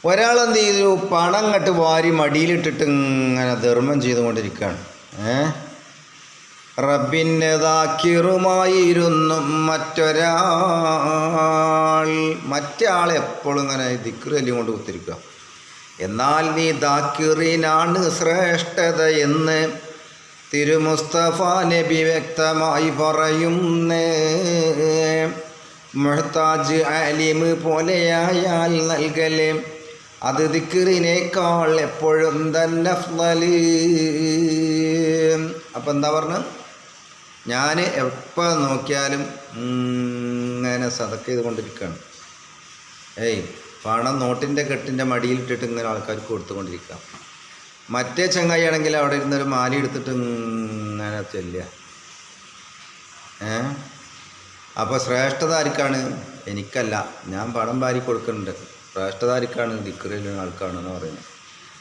ഒരാളെന്ത് ചെയ്തു, പണം കട്ട് വാരി മടിയിലിട്ടിട്ട് ഇങ്ങനെ ധർമ്മം ചെയ്തുകൊണ്ടിരിക്കുകയാണ്. റബ്ബിൻ്റെ ദാക്കിറുമായിരുന്നു മറ്റേ ആൾ എപ്പോഴും ഇങ്ങനെ ദിക്റ് ചൊല്ലിക്കൊണ്ട് കുത്തിരിക്കുക. എന്നാൽ നീ ദാക്കിറിനാണ് ശ്രേഷ്ഠത എന്ന് തിരുമുസ്തഫ നബി വ്യക്തമായി പറയുന്നേ. മുഹ്താജ് ആലിമ് പോലെയായാൽ നൽകല് അത് ദിക്റിനേക്കാൾ എപ്പോഴും തന്നെ അഫ്ളല്. അപ്പം എന്താ പറഞ്ഞത്, ഞാൻ എപ്പോൾ നോക്കിയാലും ഇങ്ങനെ സദക്ക ചെയ്തുകൊണ്ടിരിക്കുകയാണ്. പണം നോട്ടിൻ്റെ കെട്ടിൻ്റെ മടിയിലിട്ടിട്ട് ഇങ്ങനെ ആൾക്കാർക്ക് കൊടുത്തുകൊണ്ടിരിക്കുക. മറ്റേ ചങ്ങായി ആണെങ്കിൽ അവിടെ ഇരുന്നൊരു മാല എടുത്തിട്ട് ഇങ്ങനെ ചെല്ലുക. അപ്പോൾ ശ്രേഷ്ഠത ആർക്കാണ്? എനിക്കല്ല, ഞാൻ പണം വാരി കൊടുക്കുന്നുണ്ട്. ശ്രേഷ്ഠത ആർക്കാണ്? ദിക്റിലുള്ള ആൾക്കാണെന്ന് പറയുന്നത്.